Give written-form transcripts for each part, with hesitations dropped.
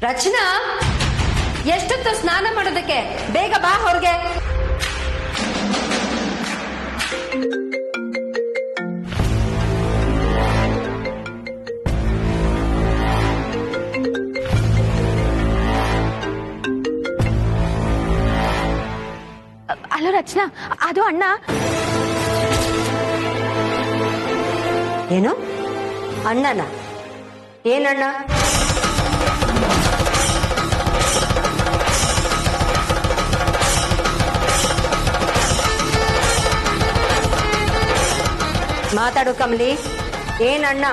ರಚನಾ, ಎಷ್ಟೊತ್ತು ಸ್ನಾನ ಮಾಡೋದಕ್ಕೆ? ಬೇಗ ಬಾ ಹೊರಗೆ. ಹಲೋ ರಚನಾ, ಅದು ಅಣ್ಣ. ಏನು ಅಣ್ಣನ? ಏನಣ್ಣ? ಮಾತಾಡು ಕಮಲಿ. ಏನಣ್ಣ?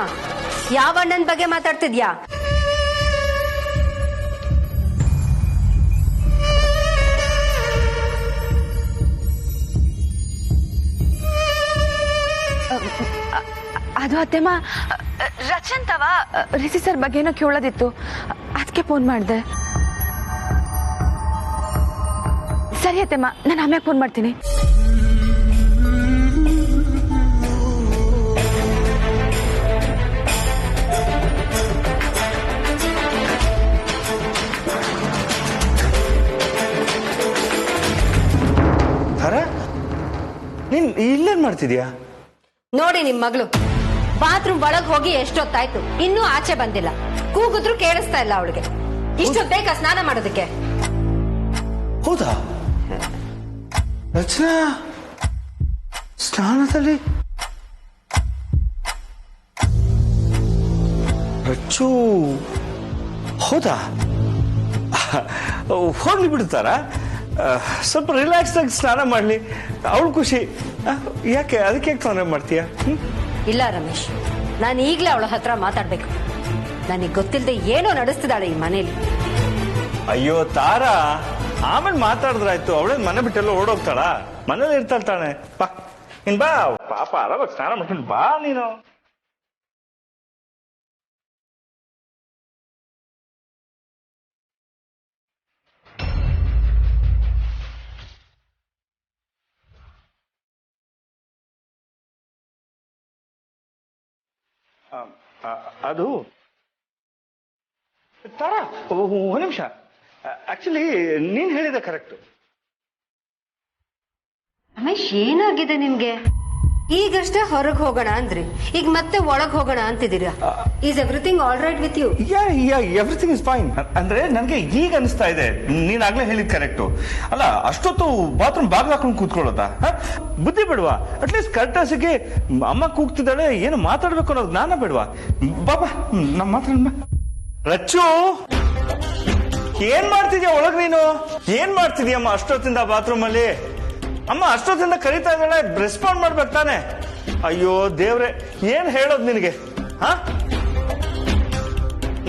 ಯಾವ ಅಣ್ಣನ ಬಗ್ಗೆ ಮಾತಾಡ್ತಿದ್ಯಾ? ಅದು ಅತ್ತೆಮ್ಮ, ರಚನ್ ತವ ರಿಷಿ ಸರ್ ಬಗ್ಗೆ ಏನೋ ಕೇಳೋದಿತ್ತು, ಅದಕ್ಕೆ ಫೋನ್ ಮಾಡಿದೆ. ಸರಿ ಅತ್ತೆಮ್ಮ, ನಾನು ಆಮ್ಯಾಗ ಫೋನ್ ಮಾಡ್ತೀನಿ. ನೀನ್ ಇಲ್ಲೇನ್ ಮಾಡ್ತಿದ್ಯಾ? ನೋಡಿ ನಿಮ್ ಮಗಳು ಬಾತ್ರೂಮ್ ಒಳಗ್ ಹೋಗಿ ಎಷ್ಟೊತ್ತಾಯ್ತು, ಇನ್ನೂ ಆಚೆ ಬಂದಿಲ್ಲ. ಕೂಗಿದ್ರು ಕೇಳಿಸ್ತಾ ಇಲ್ಲ ಅವಳಿಗೆ. ಇಷ್ಟೊತ್ತು ಬೇಕಾ ಸ್ನಾನ ಮಾಡೋದಕ್ಕೆ? ಹೌದಾ ರಚನಾ? ಸ್ನಾನದಲ್ಲಿ ರಚ್ಚು ಹೌದಾ? ಹೋಗ್ಲಿ ಬಿಡ್ತಾರ, ಸ್ವಲ್ಪ ರಿಲ್ಯಾಕ್ಸ್ ಆಗಿ ಸ್ನಾನ ಮಾಡ್ಲಿ, ಅವಳು ಖುಷಿ. ಯಾಕೆ ಅದಕ್ಕೆ ಯಾಕೆ ತೊಂದರೆ ಮಾಡ್ತೀಯ? ಇಲ್ಲ ರಮೇಶ್, ನಾನು ಈಗ್ಲೇ ಅವಳ ಹತ್ರ ಮಾತಾಡ್ಬೇಕು. ನನಗೆ ಗೊತ್ತಿಲ್ಲದೆ ಏನೋ ನಡೆಸ್ತಿದ್ದಾಳೆ ಈ ಮನೇಲಿ. ಅಯ್ಯೋ ತಾರಾ, ಆಮೇಲೆ ಮಾತಾಡಿದ್ರಾಯ್ತು. ಅವಳೇ ಮನೆ ಬಿಟ್ಟೆಲ್ಲ ಓಡೋಗ್ತಾಳ? ಮನೇಲಿ ಇರ್ತಾಳ ತಾನೆ. ಬಾ ಇನ್ ಬಾ, ಪಾಪ ಆರಾಮಾಗಿ ಸ್ನಾನ ಮಾಡ್ಕೊಂಡು ಬಾ ನೀನು. ಅದು ತಾರಾ, ಒಂದು ನಿಮಿಷ. ಆಕ್ಚುಲಿ ನೀನ್ ಹೇಳಿದ ಕರೆಕ್ಟ್. ರಮೇಶ್, ಏನಾಗಿದೆ ನಿಮ್ಗೆ? ಈಗಷ್ಟೇ ಹೊರಗೆ ಹೋಗೋಣ ಅಂದ್ರಿ, ಈಗ ಮತ್ತೆ ಒಳಗ್ ಹೋಗೋಣ ಅಂತಿದ್ದೀರಾ. Is everything all right with you? Everything is fine. ಅಂದ್ರೆ ನನ್ಗೆ ಈಗ ಅನಿಸ್ತಾ ಇದೆ, ನೀನ್ ಆಗ್ಲೇ ಹೇಳಿದ್ ಕರೆಕ್ಟ್. ಅಲ್ಲ, ಅಷ್ಟೊತ್ತು ಬಾತ್ರೂಮ್ ಬಾಗ್ಲ ಹಾಕೊಂಡು ಕೂತ್ಕೊಳ್ಳೋದಾ? ಬುದ್ಧಿ ಬಿಡ್ವಾ? ಅಟ್ಲೀಸ್ಟ್ ಕರೆಕ್ಟಾಸಿಗೆ ಅಮ್ಮ ಕೂಗ್ತಿದ್ದಾಳೆ, ಏನು ಮಾತಾಡ್ಬೇಕು ಅನ್ನೋದು ಜ್ಞಾನ ಬಿಡ್ವಾ? ಬಾಬಾ ನಮ್ಮ ಮಾತಾಡ. ರಚ್ಚು, ಏನ್ ಮಾಡ್ತಿದ್ಯಾ ಒಳಗ್ ನೀನು? ಏನ್ ಮಾಡ್ತಿದ್ಯಮ್ಮ ಅಷ್ಟೊತ್ತಿಂದ ಬಾತ್ರೂಮ್ ಅಲ್ಲಿ? ಅಮ್ಮ ಅಷ್ಟೊತ್ತಿಂದ ಕರೀತಾ ಇದ್ದಾಳೆ, ರೆಸ್ಪಾಂಡ್ ಮಾಡ್ಬೇಕು ತಾನೆ? ಅಯ್ಯೋ ದೇವ್ರೆ, ಏನ್ ಹೇಳೋದು ನಿನಗೆ?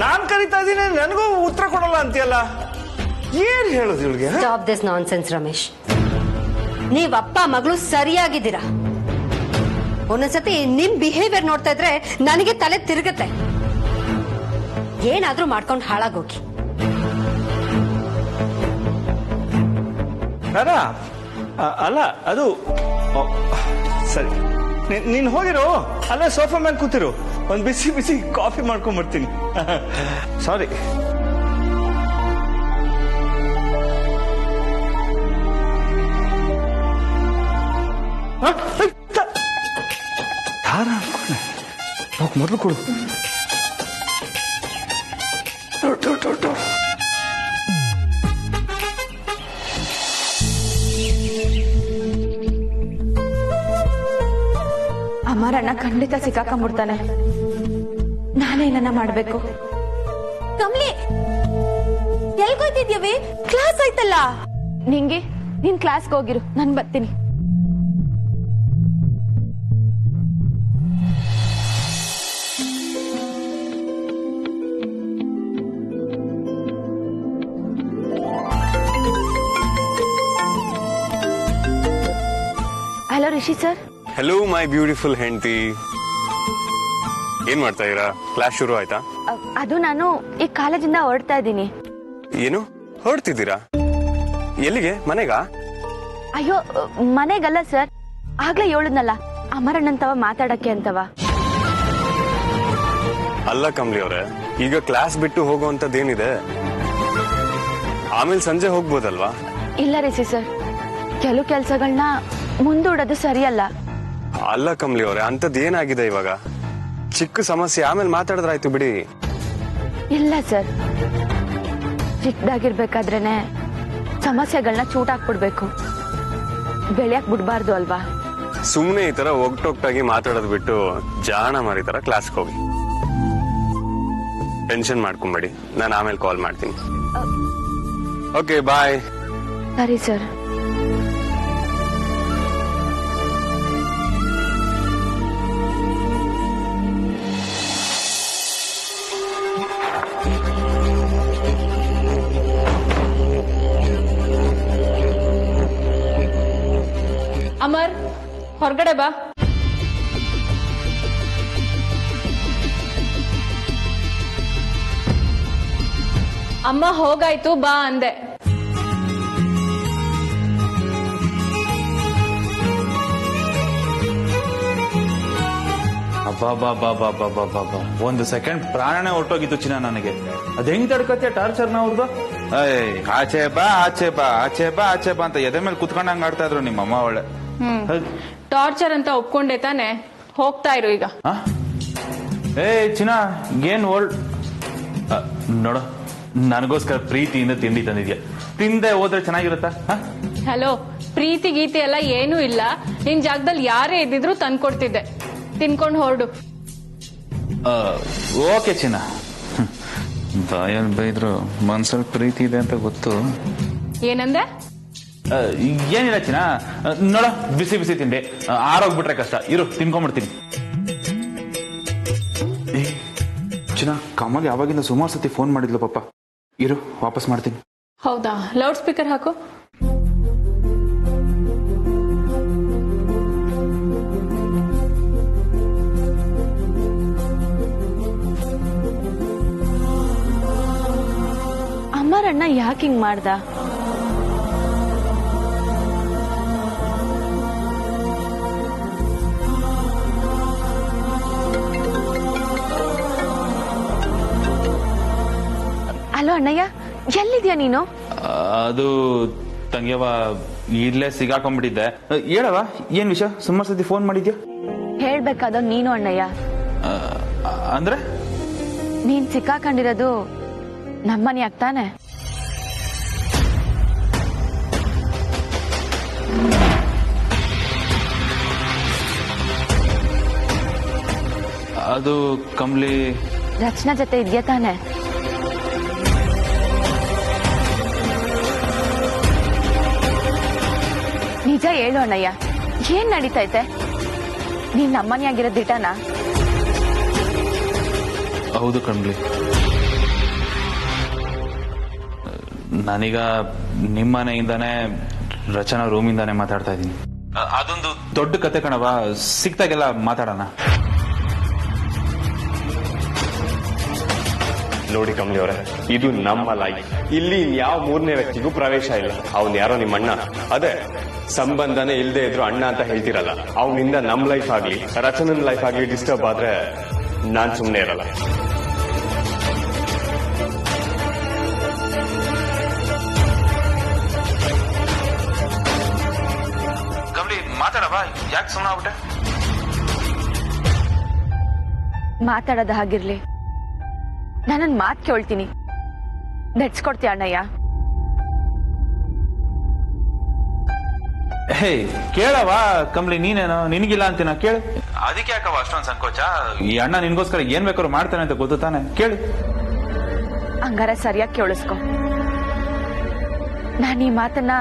ನಾನ್ ಕರೀತಾ ಇದ್ದೀನಿ, ನನಗೂ ಉತ್ತರ ಕೊಡಲ್ಲ ಅಂತೀಯಲ್ಲ, ಏನ್ ಹೇಳೋದು ಇವಳಿಗೆ? Stop this nonsense Ramesh. ನೀವ್ ಅಪ್ಪ ಮಗಳು ಸರಿಯಾಗಿದ್ದೀರಾ. ಒಂದೊಂದ್ಸತಿ ನಿಮ್ ಬಿಹೇವಿಯರ್ ನೋಡ್ತಾ ಇದ್ರೆ ನನಗೆ ತಲೆ ತಿರುಗತ್ತೆ. ಏನಾದ್ರೂ ಮಾಡ್ಕೊಂಡು ಹಾಳಾಗೋಗಿ. ಅಲ್ಲ, ಅದು ಸರಿ, ನೀನ್ ಹೋಗಿರೋ, ಅಲ್ಲೇ ಸೋಫಾ ಮೇಲೆ ಕೂತಿರು, ಒಂದ್ ಬಿಸಿ ಬಿಸಿ ಕಾಫಿ ಮಾಡ್ಕೊಂಡ್ ಬರ್ತೀನಿ. ಸಾರಿ. ಯಾರ ಅನ್ಕೊಂಡೆ? ಮೊದಲು ಕೊಡು. ಅಮರಣ್ಣ ಖಂಡಿತ ಸಿಕ್ಕಾಕೊಂಡ್ಬಿಡ್ತಾನೆ. ನಾನೇನನ್ನ ಮಾಡ್ಬೇಕು? ಕಮ್ಲಿ, ಎಲ್ಗೋಯ್ತಿದ್ಯವಿ? ಕ್ಲಾಸ್ ಆಯ್ತಲ್ಲ ನಿಂಗೆ. ನೀನ್ ಕ್ಲಾಸ್ಗೆ ಹೋಗಿರು, ನಾನ್ ಬರ್ತೀನಿ. Hello Rishi sir. ಹೆಲೋ ಮೈ ಬ್ಯೂಟಿಫುಲ್ ಹೆಂಡತಿ, ಏನ್ ಮಾಡ್ತಾ ಇದೀರಾ? ಕ್ಲಾಸ್ ಶುರು ಆಯ್ತಾ? ಅದು ನಾನು ಈ ಕಾಲೇಜಿಂದ ಹೊರಡ್ತಾ ಇದ್ದೀನಿ. ಏನು ಹೊರಡ್ತಿದ್ದೀರಾ? ಎಲ್ಲಿಗೆ? ಮನೆಗಾ? ಅಯ್ಯೋ ಮನೆಗಲ್ಲ ಸರ್, ಆಗ್ಲೇ ಹೇಳಿದ್ನಲ್ಲ ಅಮರಣ್ಣಂತವ ಮಾತಾಡಕ್ಕೆ ಅಂತವ. ಅಲ್ಲ ಕಮ್ಲಿ ಅವ್ರೆ, ಈಗ ಕ್ಲಾಸ್ ಬಿಟ್ಟು ಹೋಗುವಂತದ್ದೇನಿದೆ? ಆಮೇಲೆ ಸಂಜೆ ಹೋಗ್ಬೋದಲ್ವಾ? ಇಲ್ಲ ರಿಸಿ ಸರ್, ಕೆಲವು ಕೆಲಸಗಳನ್ನ ಮುಂದೂಡೋದು ಸರಿಯಲ್ಲ. ಅಲ್ಲ ಕಮಲಿ ಅವ್ರೆ, ಅಂಥದ್ದು ಏನಾಗಿದೆ ಇವಾಗ? ಚಿಕ್ಕ ಸಮಸ್ಯೆ, ಆಮೇಲೆ ಮಾತಾಡಿದ್ರಾಯ್ತು ಬಿಡಿ. ಇಲ್ಲ ಸರ್, ಚಿಕ್ಕದಾಗಿರ್ಬೇಕಾದ್ರೇನೆ ಸಮಸ್ಯೆಗಳನ್ನ ಚೂಟಾಕ್ಬಿಡ್ಬೇಕು, ಬೆಳೆಯಕ್ ಬಿಡ್ಬಾರ್ದು ಅಲ್ವಾ? ಸುಮ್ಮನೆ ಈ ತರ ಒಗ್ಟೊಗ್ಟಾಗಿ ಮಾತಾಡೋದು ಬಿಟ್ಟು ಜಾಣ ಮಾರಿ ತರ ಕ್ಲಾಸ್ಗೆ ಹೋಗಿ. ಟೆನ್ಷನ್ ಮಾಡ್ಕೊಂಬೇಡಿ, ನಾನು ಆಮೇಲೆ ಕಾಲ್ ಮಾಡ್ತೀನಿ. ಓಕೆ, ಬಾಯ್. ಸರಿ ಸರ್. ಅಮರ್, ಹೊರಗಡೆ ಬಾ. ಅಮ್ಮ ಹೋಗಾಯ್ತು, ಬಾ ಅಂದೆ. ಅಬ್ಬಾ, ಒಂದು ಸೆಕೆಂಡ್ ಪ್ರಾಣನೇ ಹೊರಟೋಗಿತ್ತು ಚಿನ್ನ ನನಗೆ. ಅದ್ ಹೆಂಗ್ ತಡ್ಕತ್ತೆ ಟಾರ್ಚರ್ನ ಅವ್ರದ್ದು? ಆಚೆ ಬಾ ಅಂತ ಎದೆ ಮೇಲೆ ಕುತ್ಕೊಂಡಂಗ್ ಆಡ್ತಾ ಇದ್ರು ನಿಮ್ಮಮ್ಮ. ಒಳ್ಳೆ ಟಾರ್ಚರ್ ಅಂತ ಒಪ್ಕೊಂಡೆ ತಾನೆ, ಹೋಗ್ತಾ ಇರು ಈಗ. ಚಿನ್ನ, ಏನ್ ನೋಡು, ನನಗೋಸ್ಕರ ಪ್ರೀತಿಯಿಂದ ತಿಂಡಿ ತಂದಿದ್ಯಾ. ತಿಂದೆ ಹೋದ್ರೆ ಚೆನ್ನಾಗಿರುತ್ತಾ? ಹಲೋ, ಪ್ರೀತಿ ಗೀತಿ ಎಲ್ಲ ಏನೂ ಇಲ್ಲ. ನಿನ್ ಜಾಗದಲ್ಲಿ ಯಾರೇ ಇದ್ದಿದ್ರು ತಂದ್ಕೊಡ್ತಿದ್ದೆ. ತಿನ್ಕೊಂಡು ಹೊರಡು. ಓಕೆ ಚಿನ್ನ. ಬಾಯಲ್ಲಿ ಬೈದ್ರು ಮನ್ಸಲ್ಲಿ ಪ್ರೀತಿ ಇದೆ ಅಂತ ಗೊತ್ತು. ಏನಂದೆ? ಏನಿಲ್ಲ ಚಿನ್ನ, ನೋಡ ಬಿಸಿ ಬಿಸಿ ತಿಂಡಿ ಆರೋಗ್ಬಿಟ್ರೆ ಕಷ್ಟ. ಇರು, ತಿನ್ಕೊಂಡ್ಬಿಡ್ತೀನಿ. ಚಿನ್ನ, ಕಮಲ್ ಯಾವಾಗಿಂದ ಸುಮಾರು ಸತಿ ಫೋನ್ ಮಾಡಿದ್ಲು ಪಾಪ. ಇರು, ವಾಪಸ್ ಮಾಡ್ತೀನಿ. ಹೌದಾ? ಲೌಡ್ ಸ್ಪೀಕರ್ ಹಾಕು. ಅಮ್ಮರಣ್ಣ ಯಾಕೆ ಹಿಂಗ್ ಮಾಡ್ದ? ಅಲೋ ಅಣ್ಣಯ್ಯ, ಎಲ್ಲಿದ್ಯಾ ನೀನು? ಅದು ತಂಗ್ಯವ, ಇಲ್ಲೇ ಸಿಗಾಕೊಂಡ್ಬಿಟ್ಟಿದ್ದೆ. ಹೇಳವ, ಏನ್ ವಿಷಯ? ಸುಮಾರು ಸತಿ ಫೋನ್ ಮಾಡಿದ್ಯಾ? ಹೇಳ್ಬೇಕಾದ ನೀನು ಅಣ್ಣಯ್ಯ. ಅಂದ್ರೆ ನೀನ್ ಸಿಕ್ಕಾಕೊಂಡಿರೋದು ನಮ್ಮನೆ ಆಗ್ತಾನೆ. ಅದು ಕಮ್ಲಿ, ರಚನಾ ಜೊತೆ ಇದ್ಯಾ ತಾನೆ? ನಿಜ ಹೇಳು ಅಣ್ಣಯ್ಯ, ಏನ್ ನಡೀತೈತೆ? ನೀನ್ ನಮ್ಮನೆಯಾಗಿರೋ ದಿಟನಾ? ಹೌದು ಕಣ್ಲಿ, ನಾನೀಗ ನಿಮ್ಮನೆಯಿಂದಾನೆ ರಚನಾ ರೂಮಿಂದಾನೆ ಮಾತಾಡ್ತಾ ಇದ್ದೀನಿ. ಅದೊಂದು ದೊಡ್ಡ ಕತೆ ಕಣವ, ಸಿಕ್ತಾಗೆಲ್ಲ ಮಾತಾಡೋಣ. ನೋಡಿ ಕಮಲಿ ಅವರೇ, ಇದು ನಮ್ಮ ಲೈಫ್. ಇಲ್ಲಿ ಯಾವ ಮೂರನೇ ವ್ಯಕ್ತಿಗೂ ಪ್ರವೇಶ ಇಲ್ಲ. ಅವ್ನ್ ಯಾರೋ ನಿಮ್ಮ ಅಣ್ಣ, ಅದೇ ಸಂಬಂಧನೇ ಇಲ್ಲದೆ ಇದ್ರು ಅಣ್ಣ ಅಂತ ಹೇಳ್ತಿರಲ್ಲ, ಅವನಿಂದ ನಮ್ ಲೈಫ್ ಆಗ್ಲಿ ರಚನನ್ ಲೈಫ್ ಆಗ್ಲಿ ಡಿಸ್ಟರ್ಬ್ ಆದ್ರೆ ನಾನ್ ಸುಮ್ನೆ ಇರಲ್ಲ. ಕಮ್ಲಿ, ಮಾತಾಡವ, ಯಾಕೆ ಸುಮ್ಮನೆ ಆಗ್ಬಿಟ್ಟೆ? ಮಾತಾಡೋದು ಹಾಗಿರ್ಲಿ, ನಾನೊಂದ್ ಮಾತ್ ಕೇಳ್ತೀನಿ, ನೆಡ್ಸ್ಕೊಡ್ತೀಯ ಅಣ್ಣಯ್ಯ? ಹೇ ಕೇಳವ ಕಮ್ಲಿ, ನೀನೇನೋ ನಿನಗಿಲ್ಲ ಅಂತೀನ, ಕೇಳು. ಅದಕ್ಕೆ ಯಾಕವ ಅಷ್ಟೊಂದು ಸಂಕೋಚ? ಈ ಅಣ್ಣ ನಿನ್ಗೋಸ್ಕರ ಏನ್ ಬೇಕಾದ್ರು ಮಾಡ್ತಾನೆ ಅಂತ ಗೊತ್ತು ತಾನೆ, ಕೇಳು. ಹಂಗಾರ ಸರಿಯಾಗಿ ಕೇಳಿಸ್ಕೊ. ನಾನು ಈ ಮಾತನ್ನ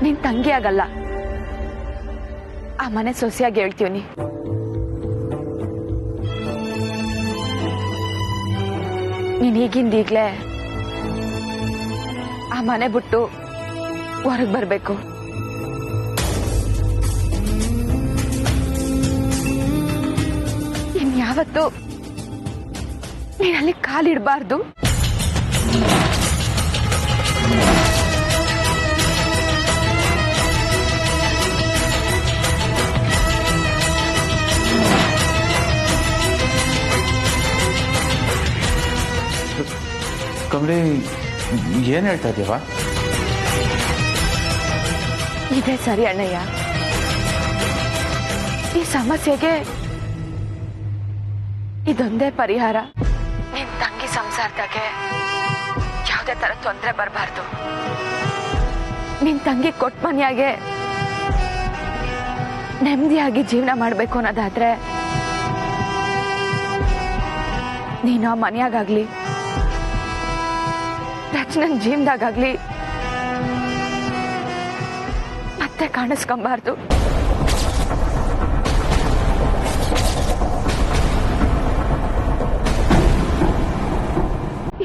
ನಿನ್ ತಂಗಿ ಆಗಲ್ಲ, ಆ ಮನೆ ಸೊಸೆಯಾಗಿ ಹೇಳ್ತೀವಿ. ನೀನ್ ಈಗಿಂದೀಗ್ಲೇ ಆ ಮನೆ ಬಿಟ್ಟು ಹೊರಗೆ ಬರ್ಬೇಕು. ಇನ್ಯಾವತ್ತು ನೀನಲ್ಲಿ ಕಾಲಿಡಬಾರ್ದು. ಕಮಲಿ, ಏನ್ ಹೇಳ್ತಾ ಇದೀವ? ಇದೇ ಸರಿ ಅಣ್ಣಯ್ಯ. ಈ ಸಮಸ್ಯೆಗೆ ಇದೊಂದೇ ಪರಿಹಾರ. ನಿನ್ ತಂಗಿ ಸಂಸಾರದಾಗೆ ಯಾವುದೇ ತರ ತೊಂದರೆ ಬರಬಾರ್ದು. ನಿನ್ ತಂಗಿ ಕೊಟ್ಟ ಮನೆಯಾಗೆ ನೆಮ್ಮದಿಯಾಗಿ ಜೀವನ ಮಾಡ್ಬೇಕು ಅನ್ನೋದಾದ್ರೆ ನೀನು ಆ ಮನೆಯಾಗಾಗ್ಲಿ ರಚನನ್ ಜೀವನದಾಗ್ಲಿ ಮತ್ತೆ ಕಾಣಿಸ್ಕೊಂಬಾರ್ದು.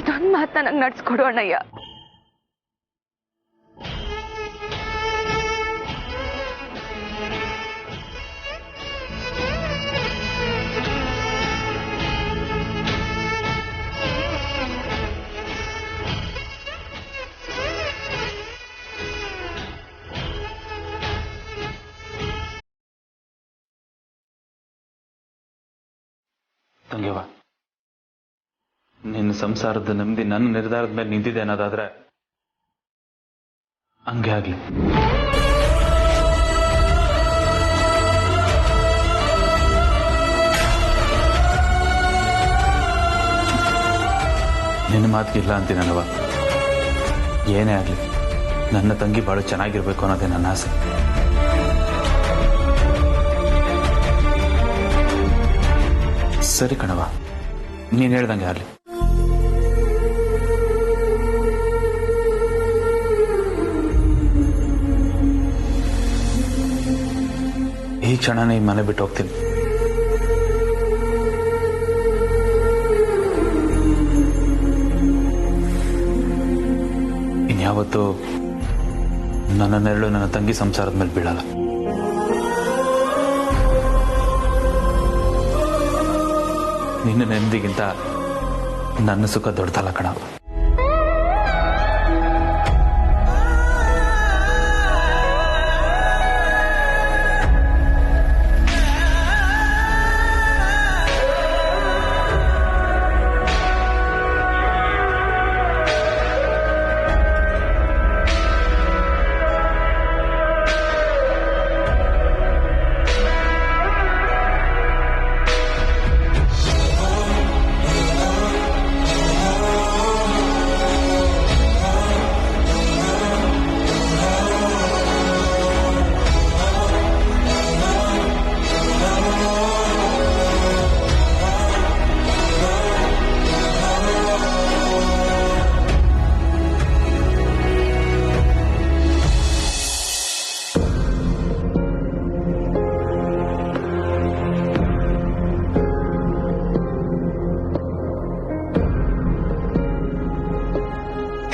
ಇದೊಂದು ಮಾತನ್ನ ನಂಗೆ ನಡ್ಸ್ಕೊಡು ಅಣ್ಣಯ್ಯ. ತಂಗಿಯವ್ವ, ನಿನ್ನ ಸಂಸಾರದ ನೆಮ್ಮದಿ ನನ್ನ ನಿರ್ಧಾರದ ಮೇಲೆ ನಿಂತಿದೆ ಅನ್ನೋದಾದ್ರೆ ಹಂಗೆ ಆಗ್ಲಿ. ನಿನ್ನ ಮಾತಿಗಿಲ್ಲ ಅಂತೀನಲ್ವ. ಏನೇ ಆಗ್ಲಿ ನನ್ನ ತಂಗಿ ಬಹಳ ಚೆನ್ನಾಗಿರ್ಬೇಕು ಅನ್ನೋದೇ ನನ್ನ ಆಸೆ. ಸರಿ ಕಣವ, ನೀನ್ ಹೇಳ್ದಂಗೆ ಆಗ್ಲಿ. ಈ ಕ್ಷಣನೇ ಈ ಮನೆ ಬಿಟ್ಟು ಹೋಗ್ತೀನಿ. ಇನ್ಯಾವತ್ತೂ ನನ್ನ ನೆರಳು ನನ್ನ ತಂಗಿ ಸಂಸಾರದ ಮೇಲೆ ಬೀಳಲ್ಲ. ನಿನ್ನ ನೆಮ್ಮದಿಗಿಂತ ನನ್ನ ಸುಖ ದೊಡ್ಡದಲ್ಲ ಕಣ.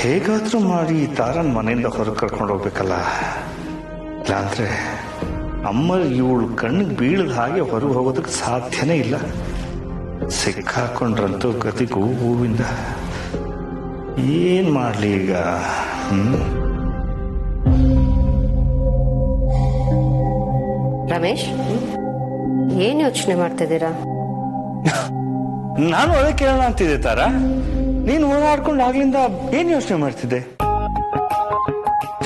ಹೇಗಾದ್ರೂ ಮಾಡಿ ತಾರನ್ ಮನೆಯಿಂದ ಹೊರಗೆ ಕರ್ಕೊಂಡು ಹೋಗ್ಬೇಕಲ್ಲ. ಇಲ್ಲಾಂದ್ರೆ ಅಮ್ಮ ಇವಳು ಕಣ್ಣಿಗೆ ಬೀಳದ ಹಾಗೆ ಹೊರಗೆ ಹೋಗೋದಕ್ಕೆ ಸಾಧ್ಯನೇ ಇಲ್ಲ. ಸಿಕ್ಕಾಕೊಂಡ್ರಂತೂ ಗತಿಗೂ ಹೂವಿಂದ. ಏನ್ ಮಾಡ್ಲಿ ಈಗ? ರಮೇಶ್, ಏನ್ ಯೋಚನೆ ಮಾಡ್ತಿದ್ದೀರಾ? ನಾನು ಅದೇ ಕೇಳೋಣ ಅಂತಿದ್ದೆ ತಾರ. ನೀನು ಓಡಾಡ್ಕೊಂಡು ಆಗ್ಲಿಂದ ಏನ್ ಯೋಚನೆ ಮಾಡ್ತಿದ್ದೆ?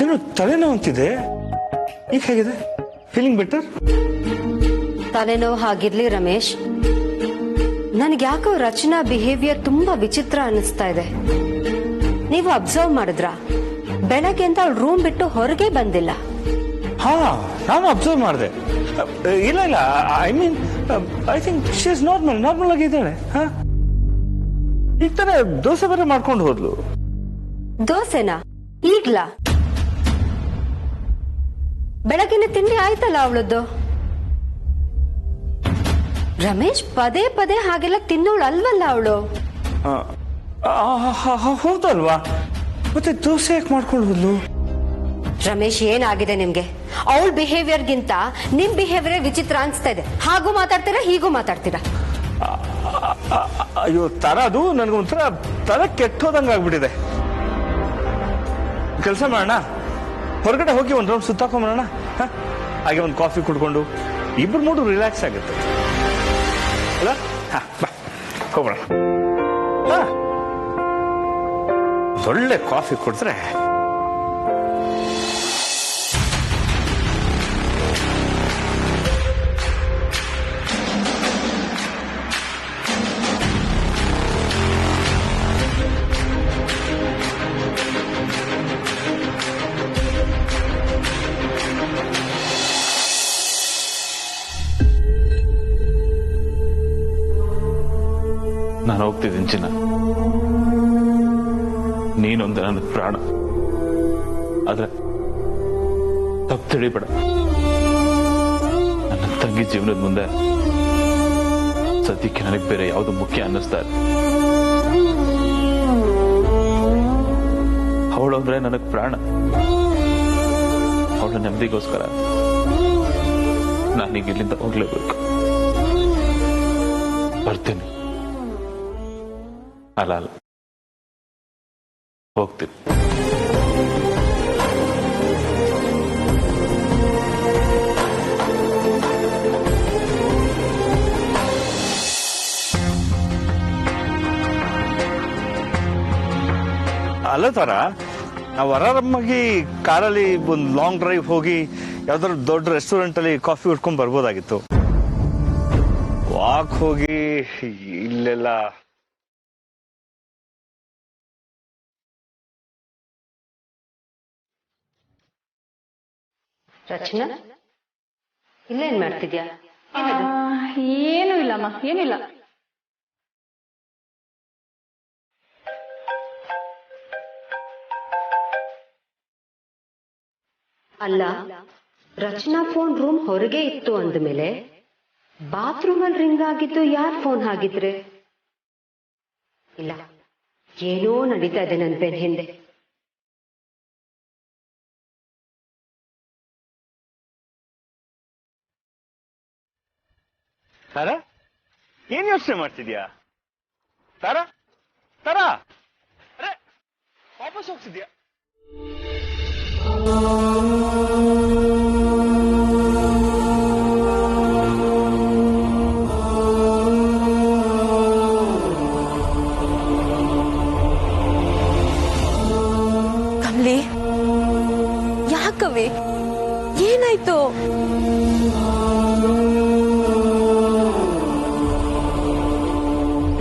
ಏನು ತಲೆನೋವು ಅಂತಿದೆ? ಈಗ ಹೇಗಿದೆ? Feeling better? ತಲೆನೋವು ಹಾಗಿರ್ಲಿ ರಮೇಶ್, ನನ್ಗೆ ಯಾಕೋ ರಚನಾ ಬಿಹೇವಿಯರ್ ತುಂಬಾ ವಿಚಿತ್ರ ಅನಿಸ್ತಾ ಇದೆ. ನೀವು ಅಬ್ಸರ್ವ್ ಮಾಡಿದ್ರ? ಬೆಳಗ್ಗೆ ಅಂತ ಅವಳು ರೂಮ್ ಬಿಟ್ಟು ಹೊರಗೆ ಬಂದಿಲ್ಲ. ಹಾ, ನಾನು ಅಬ್ಸರ್ವ್ ಮಾಡಿದೆ. ಇಲ್ಲ ಇಲ್ಲ, I think she is normal ಆಗಿದ್ದಾಳೆ. ಈಗ ತಾನೇ ದೋಸೆ ಬೇರೆ ಮಾಡ್ಕೊಂಡು ಹೋದ್ಲು. ದೋಸೆನಾ? ಈಗ್ಲಾ? ಬೆಳಗಿನ ತಿಂಡಿ ಆಯ್ತಲ್ಲ ಅವಳದ್ದು. ರಮೇಶ್, ಪದೇ ಪದೇ ಹಾಗೆಲ್ಲ ತಿನ್ನೋಳು ಅಲ್ವಲ್ಲ ಅವಳು. ಹೌದಲ್ವಾ? ಮತ್ತೆ ದೋಸೆ ಯಾಕೆ ಮಾಡ್ಕೊಂಡು ಹೋದ್ಲು? ರಮೇಶ್, ಏನಾಗಿದೆ ನಿಮ್ಗೆ? ಅವಳ ಬಿಹೇವಿಯರ್ಗಿಂತ ನಿಮ್ ಬಿಹೇವಿಯರ್ ವಿಚಿತ್ರ ಅನ್ಸ್ತಾ ಇದೆ. ಹಾಗೂ ಮಾತಾಡ್ತೀರಾ, ಹೀಗೂ ಮಾತಾಡ್ತೀರಾ. ಅಯ್ಯೋ ತರ, ಅದು ನನ್ಗೊಂಥರ ತಲೆ ಕೆಟ್ಟೋದಂಗ ಆಗ್ಬಿಟ್ಟಿದೆ. ಕೆಲಸ ಮಾಡೋಣ, ಹೊರಗಡೆ ಹೋಗಿ ಒಂದ್ ರೌಂಡ್ ಸುತ್ತಾಕೊಂಬರೋಣ. ಹಾಗೆ ಒಂದು ಕಾಫಿ ಕುಡ್ಕೊಂಡು ಇಬ್ರು ಮೂಡು ರಿಲ್ಯಾಕ್ಸ್ ಆಗುತ್ತೆ ಅಲ್ಲ? ಹೋಗೋಣ. ಒಂದೊಳ್ಳೆ ಕಾಫಿ ಕುಡಿದ್ರೆ ನಾನು ಹೋಗ್ತಿದ್ದೀನಿ ಚಿನ್ನ. ನೀನೊಂದು ನನ್ನ ಪ್ರಾಣ. ಆದ್ರೆ ತಪ್ಪು ತಿಳಿಬೇಡ, ನನ್ನ ತಂಗಿ ಜೀವನದ ಮುಂದೆ ಸದ್ಯಕ್ಕೆ ನನಗೆ ಬೇರೆ ಯಾವುದು ಮುಖ್ಯ ಅನ್ನಿಸ್ತಾ ಇದೆ. ಅವಳು ಅಂದ್ರೆ ನನಗೆ ಪ್ರಾಣ. ಅವಳ ನೆಮ್ಮದಿಗೋಸ್ಕರ ನಾನೀಗ ಇಲ್ಲಿಂದ ಹೋಗ್ಲೇಬೇಕು. ಬರ್ತೀನಿ. ಅಲ್ಲ ಹೋಗ್ತೀನಿ. ಅಲ್ಲ ತರ ನಾವು ಆರಾಮಾಗಿ ಕಾರಲ್ಲಿ ಒಂದು ಲಾಂಗ್ ಡ್ರೈವ್ ಹೋಗಿ ಯಾವ್ದಾದ್ರು ದೊಡ್ಡ ರೆಸ್ಟೋರೆಂಟ್ ಅಲ್ಲಿ ಕಾಫಿ ಉಟ್ಕೊಂಡ್ ಬರ್ಬೋದಾಗಿತ್ತು. ವಾಕ್ ಹೋಗಿ ಇಲ್ಲೆಲ್ಲ ರಚನಾ, ಇಲ್ಲೇನ್ ಮಾಡ್ತಿದ್ಯಾ? ಏನೂ ಇಲ್ಲಮ್ಮ, ಏನಿಲ್ಲ. ಅಲ್ಲ, ರಚನಾ ಫೋನ್ ರೂಮ್ ಹೊರಗೆ ಇತ್ತು ಅಂದ್ಮೇಲೆ ಬಾತ್ರೂಮ್ ಅಲ್ಲಿ ರಿಂಗ್ ಆಗಿದ್ದು ಯಾರ್ ಫೋನ್ ಆಗಿದ್ರೆ? ಇಲ್ಲ, ಏನೋ ನಡೀತಾ ಇದೆ ನನ್ ಬೆನ್ ಹಿಂದೆ. ತಾರಾ, ಏನ್ ಯೋಚನೆ ಮಾಡ್ತಿದ್ಯಾ? ತಾರಾ ತಾರಾ, ಅರೆ ವಾಪಸ್ ಹೋಗ್ತಿದ್ಯಾ? ಕಮಲಿ, ಯಾಕವೇ, ಏನಾಯ್ತು?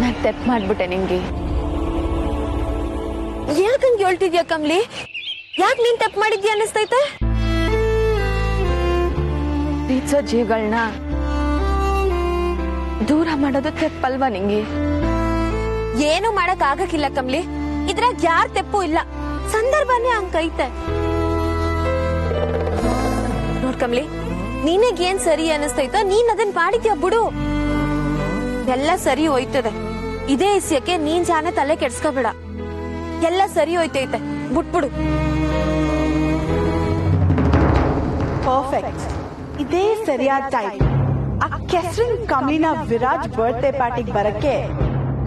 ನಾನ್ ತಪ್ಪು ಮಾಡ್ಬಿಟ್ಟೆ ನಿಂಗೆ. ಯಾಕಂಗ್ ಹೇಳ್ತಿದ್ಯಾ ಕಮಲಿ? ಯಾಕೆ ನೀನ್ ತಪ್ಪು ಮಾಡಿದ್ಯಾ ಅನ್ನಿಸ್ತೈತೆ? ಪ್ರೀತಿಸೋ ಜೀವಗಳನ್ನ ದೂರ ಮಾಡೋದು ತಪ್ಪಲ್ವಾ ನಿಂಗೆ? ಏನು ಮಾಡಕ್ ಆಗಕ್ಕಿಲ್ಲ ಕಮಲಿ, ಇದ್ರಾಗ ಯಾರ ತೆಪ್ಪು ಇಲ್ಲ, ಸಂದರ್ಭನೇ ಹಂಗೈತೆ. ನೋಡ್ ಕಮಲಿ, ನಿನಗ್ ಏನ್ ಸರಿ ಅನ್ನಿಸ್ತೈತ ನೀನ್ ಅದನ್ ಮಾಡಿದ್ಯಾ ಬಿಡು. ಎಲ್ಲ ಸರಿ ಹೋಯ್ತದೆ. ಇದೇ ವಿಷಯಕ್ಕೆ ನೀನ್ ಜಾನೆ ತಲೆ ಕೆಡ್ಸ್ಕೋಬೇಡ. ಎಲ್ಲ ಸರಿ ಹೋಯ್ತೈತೆ, ಬಿಟ್ಬಿಡು. ಪರ್ಫೆಕ್ಟ್, ಇದೇ ಸರಿಯಾದ ಟೈಮ್. ಆ ಕೆಸ್ರಿನ್ ಕಮಲಿನ ವಿರಾಜ್ ಬರ್ತ್ಡೇ ಪಾರ್ಟಿಗೆ ಬರಕ್ಕೆ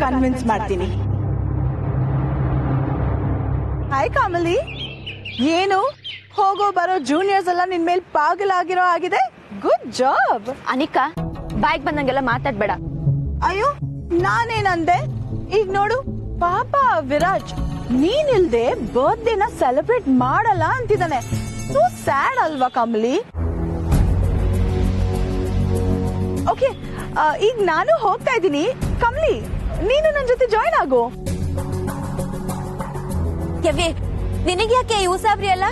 ಕನ್ವಿನ್ಸ್ ಮಾಡ್ತೀನಿ. ಹಾಯ್ ಕಮಲಿ, ಏನು ಹೋಗೋ ಬರೋ ಜೂನಿಯರ್ಸ್ ಎಲ್ಲ ನಿನ್ ಮೇಲೆ ಪಾಗಲಾಗಿರೋ ಆಗಿದೆ. Good job. ಅನಿಕಾ, ಬಾಯ್ಗ್ ಬಂದಂಗೆಲ್ಲ ಮಾತಾಡ್ಬೇಡ. ಅಯ್ಯೋ, ನಾನೇನಂದೆ? ಈಗ ನೋಡು, ಪಾಪ ವಿರಾಜ್ ನೀನಿಲ್ದೆ ಬರ್ತ್ಡೇನ ಸೆಲೆಬ್ರೇಟ್ ಮಾಡಲ್ಲ ಅಂತಿದ್ದಾನೆ. ಸೋ ಸ್ಯಾಡ್ ಅಲ್ವಾ ಕಮಲಿ? ಓಕೆ, ಈಗ ನಾನು ಹೋಗ್ತಾ ಇದ್ದೀನಿ. ಕಮಲಿ, ನೀನು ನನ್ನ ಜೊತೆ ಜಾಯ್ನ್ ಆಗು. ಯವ್ವಿ, ನಿನಗ್ಯಾಕೆ ಈ ಉಸಾಬ್ರಿ ಅಲ್ಲ?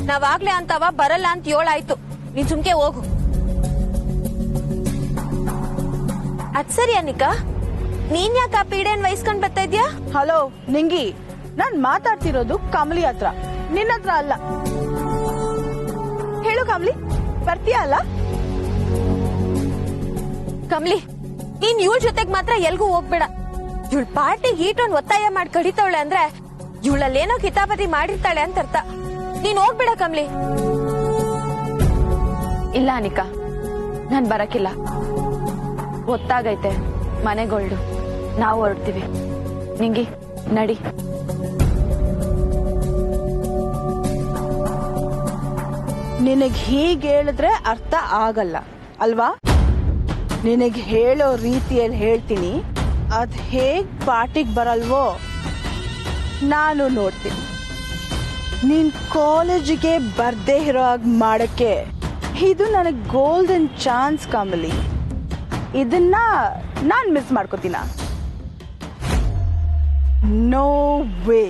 ನಾವಾಗ್ಲೇ ಅಂತವ ಬರಲ್ಲ ಅಂತ ಏಳಾಯ್ತು. ನೀನ್ ಸುಮ್ಕೆ ಹೋಗು. ಅದ್ ಸರಿ ಅನಿಕಾ, ನೀನ್ ಯಾಕೆ ಆ ಪೀಡೆನ್ ವಹಿಸ್ಕೊಂಡ್ ಬರ್ತಾ ಇದ್ಯಾ? ಹಲೋ ನಿಂಗಿ, ನಾನ್ ಮಾತಾಡ್ತಿರೋದು ಕಮಲಿ ಹತ್ರ, ನಿನ್ನ ಹತ್ರ ಅಲ್ಲ. ಹೇಳು ಕಮಲಿ, ಬರ್ತೀಯ ಅಲ್ಲ? ಕಮಲಿ, ನೀನ್ ಇವಳ ಜೊತೆಗ್ ಮಾತ್ರ ಎಲ್ಗೂ ಹೋಗ್ಬೇಡ. ಇವಳ ಪಾರ್ಟಿ ಗೀಟೊಂದ್ ಒತ್ತಾಯ ಮಾಡಿ ಕಡಿತಾವಳೆ ಅಂದ್ರೆ ಇವಳಲ್ಲೇನೋ ಕಿತಾಪತಿ ಮಾಡಿರ್ತಾಳೆ ಅಂತ ಅರ್ಥ. ನೀನ್ ಹೋಗ್ಬೇಡ ಕಮಲಿ. ಇಲ್ಲ ಅನಿಕಾ, ನಾನ್ ಬರಕಿಲ್ಲ. ಗೊತ್ತಾಗೈತೆ, ಮನೆಗೊಳ್ಳು. ನಾವು ಹೊರಡ್ತೀವಿ. ನಿಂಗಿ ನಡಿ. ನಿನಗ್ ಹೀಗೆ ಹೇಳಿದ್ರೆ ಅರ್ಥ ಆಗಲ್ಲ ಅಲ್ವಾ? ನಿನಗ್ ಹೇಳೋ ರೀತಿಯಲ್ಲಿ ಹೇಳ್ತೀನಿ. ಅದ್ ಹೇಗ್ ಪಾರ್ಟಿಗ್ ಬರಲ್ವೋ ನಾನು ನೋಡ್ತೀನಿ. ನೀನ್ ಕಾಲೇಜಿಗೆ ಬರ್ದೇ ಇರೋ ಹಾಗೆ ಮಾಡಕ್ಕೆ ಇದು ನನಗೆ ಗೋಲ್ಡನ್ ಚಾನ್ಸ್ ಕಮಲಿ. ಇದನ್ನ ನಾನ್ ಮಿಸ್ ಮಾಡ್ಕೋತೀನ? No way.